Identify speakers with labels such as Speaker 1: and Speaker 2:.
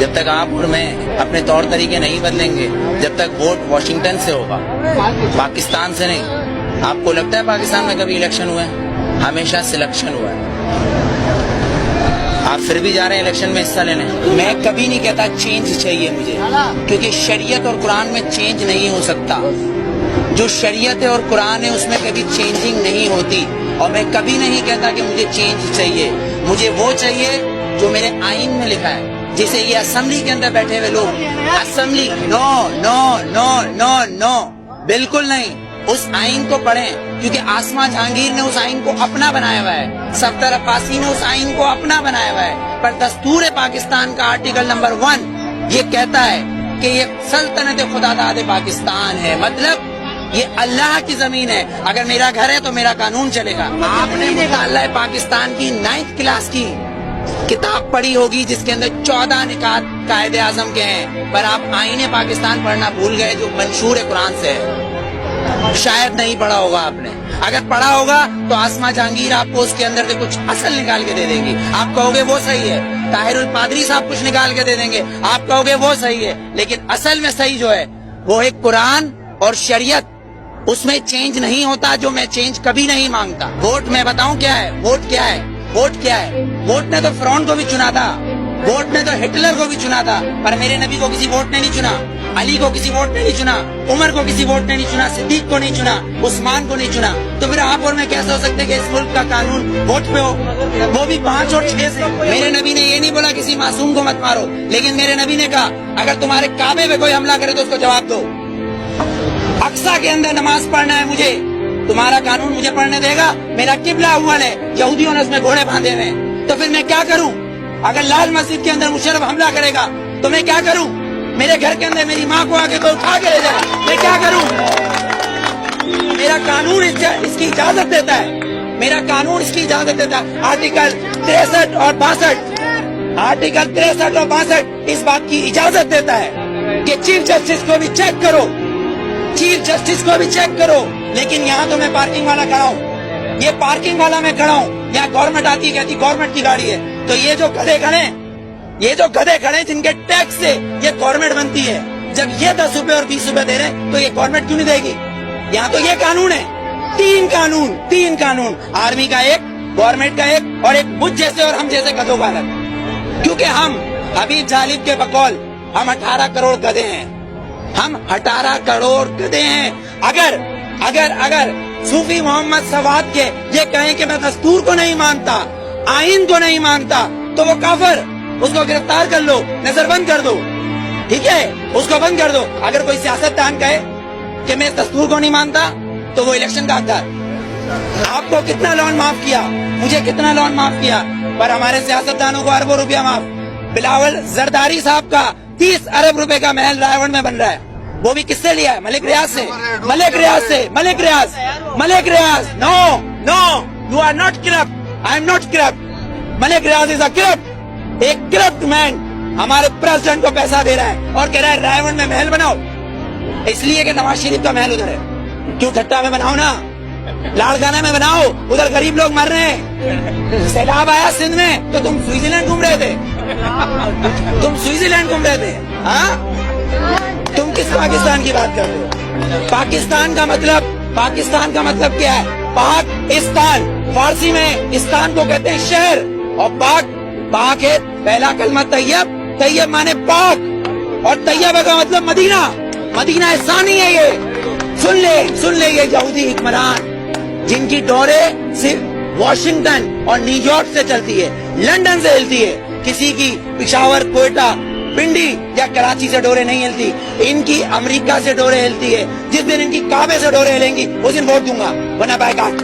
Speaker 1: جب تک آپ اور میں اپنے طور طریقے نہیں بدلیں گے، جب تک ووٹ واشنگٹن سے ہوگا، پاکستان سے نہیں۔ آپ کو لگتا ہے پاکستان میں کبھی الیکشن ہوا ہے؟ ہمیشہ سلیکشن ہوا ہے۔ آپ پھر بھی جا رہے ہیں الیکشن میں حصہ لینے۔ میں کبھی نہیں کہتا چینج چاہیے مجھے، کیونکہ شریعت اور قرآن میں چینج نہیں ہو سکتا۔ جو شریعت ہے اور قرآن ہے اس میں کبھی چینجنگ نہیں ہوتی، اور میں کبھی نہیں کہتا کہ مجھے چینج چاہیے۔ مجھے وہ چاہیے جو میرے آئین میں لکھا ہے، جسے یہ اسمبلی کے اندر بیٹھے ہوئے لوگ اسمبلی نو نو نو نو نو بالکل نہیں۔ اس آئین کو پڑھیں، کیونکہ آسما جہانگیر نے اس آئین کو اپنا بنایا ہوا ہے، صفدر عباسی نے اس آئین کو اپنا بنایا ہوا ہے۔ پر دستور پاکستان کا آرٹیکل نمبر 1 یہ کہتا ہے کہ یہ سلطنت خدا داد پاکستان ہے، مطلب یہ اللہ کی زمین ہے۔ اگر میرا گھر ہے تو میرا قانون چلے گا۔ آپ نے مطالعہ پاکستان کی 9th کلاس کی کتاب پڑھی ہوگی جس کے اندر 14 نکات قائد اعظم کے ہیں، پر آپ آئین پاکستان پڑھنا بھول گئے جو منشور قرآن سے ہے۔ شاید نہیں پڑھا ہوگا آپ نے، اگر پڑھا ہوگا تو آسما جہانگیر آپ کو اس کے اندر سے کچھ اصل نکال کے دے دیں گی، آپ کہو گے وہ صحیح ہے۔ طاہر القادری صاحب کچھ نکال کے دے دیں گے، آپ کہو گے وہ صحیح ہے۔ لیکن اصل میں صحیح جو ہے وہ ہے قرآن اور شریعت، اس میں چینج نہیں ہوتا، جو میں چینج کبھی نہیں مانگتا۔ ووٹ میں بتاؤں کیا ہے، ووٹ کیا ہے، ووٹ کیا ہے؟ ووٹ نے تو فرعون کو بھی چنا تھا، ووٹ نے تو ہٹلر کو بھی چنا تھا، پر میرے نبی کو کسی ووٹ نے نہیں چنا، علی کو کسی ووٹ نے نہیں چنا، عمر کو کسی ووٹ نے نہیں چنا، صدیق کو نہیں چنا، عثمان کو نہیں چنا۔ تو پھر آپ اور میں کیسے ہو سکتے کہ اس ملک کا قانون ووٹ پہ ہو، وہ بھی 5 اور 6 سے؟ میرے نبی نے یہ نہیں بولا کسی معصوم کو مت مارو، لیکن میرے نبی نے کہا اگر تمہارے کعبے پہ کوئی حملہ کرے تو اس کو جواب دو۔ اقصی کے اندر نماز پڑھنا ہے مجھے، تمہارا قانون مجھے پڑھنے دے گا؟ میرا قبلہ اول ہے، یہودیوں نے اس میں گھوڑے باندھے ہوئے ہیں، تو پھر میں کیا کروں؟ اگر لال مسجد کے اندر مشرف حملہ کرے گا تو میں کیا کروں؟ میرے گھر کے اندر میری ماں کو آ کے کوئی اٹھا کے لے جائے، میں کیا کروں؟ میرا قانون اس کی اجازت دیتا ہے، میرا قانون اس کی اجازت دیتا ہے۔ آرٹیکل 63 اور 62 آرٹیکل 63 اور 62 اس بات کی اجازت دیتا ہے کہ چیف جسٹس کو بھی چیک کرو، چیف جسٹس کو بھی چیک کرو۔ لیکن یہاں تو میں پارکنگ والا کھڑا ہوں، یہ پارکنگ والا میں کھڑا ہوں، یہاں گورنمنٹ آتی ہے کہتی گورنمنٹ کی گاڑی ہے، تو یہ جو گدھے کھڑے جن کے ٹیکس سے یہ گورنمنٹ بنتی ہے، جب یہ 10 روپے اور 20 روپے دے رہے ہیں تو یہ گورنمنٹ کیوں نہیں دے گی؟ یہاں تو یہ قانون ہے، تین قانون، آرمی کا ایک، گورنمنٹ کا ایک، اور ایک مجھ جیسے اور ہم جیسے گدھوں کا الگ۔ کیونکہ ہم حبیب جالب کے بقول ہم 18 کروڑ گدھے ہیں، ہم 18 کروڑ گدھے ہیں۔ اگر صوفی محمد سواد کے یہ کہیں کہ میں دستور کو نہیں مانتا، آئین کو نہیں مانتا، تو وہ کافر، اس کو گرفتار کر لو، نظر بند کر دو، ٹھیک ہے، اس کو بند کر دو۔ اگر کوئی سیاستدان کہے کہ میں دستور کو نہیں مانتا تو وہ الیکشن کا حقدار۔ آپ کو کتنا لون معاف کیا، مجھے کتنا لون معاف کیا، پر ہمارے سیاستدانوں کو اربوں روپیہ معاف۔ بلاول زرداری صاحب کا 30 ارب روپے کا محل رائے گڑھ میں بن رہا ہے، وہ بھی کس سے لیا ہے؟ ملک ریاض سے۔ Malik Riaz no you are not corrupt, I am not corrupt, Malik Riaz is a corrupt, ایک کرپٹ مین ہمارے پریزیڈنٹ کو پیسہ دے رہا ہے اور کہہ رہا ہے رائے گڑھ میں محل بناؤ، اس لیے کہ نواز شریف کا محل ادھر ہے۔ کیوں ٹھٹا میں بناؤ نا، لاڑکانہ میں بناؤ، ادھر غریب لوگ مر رہے ہیں۔ سیلاب آیا سندھ میں تو تم سوئٹزرلینڈ گھوم رہے تھے، ہاں؟ تم کس پاکستان کی بات کر رہے ہو؟ پاکستان کا مطلب کیا ہے؟ پاکستان، فارسی میں استان کو کہتے ہیں شہر، اور پاک ہے پہلا کلمہ طیب مانے پاک، اور طیبہ کا مطلب مدینہ ثانی ہے۔ یہ سن لے یہ یہودی حکمران جن کی ڈوریں صرف واشنگٹن اور نیو یارک سے چلتی ہے، لندن سے ہلتی ہے، کسی کی پشاور، کوئٹہ، پنڈی یا کراچی سے ڈوریں نہیں ہلتی، ان کی امریکہ سے ڈوریں ہلتی ہے۔ جس دن ان کی کعبے سے ڈوریں ہلیں گی اس دن ووٹ دوں گا، ورنہ بائیکاٹ۔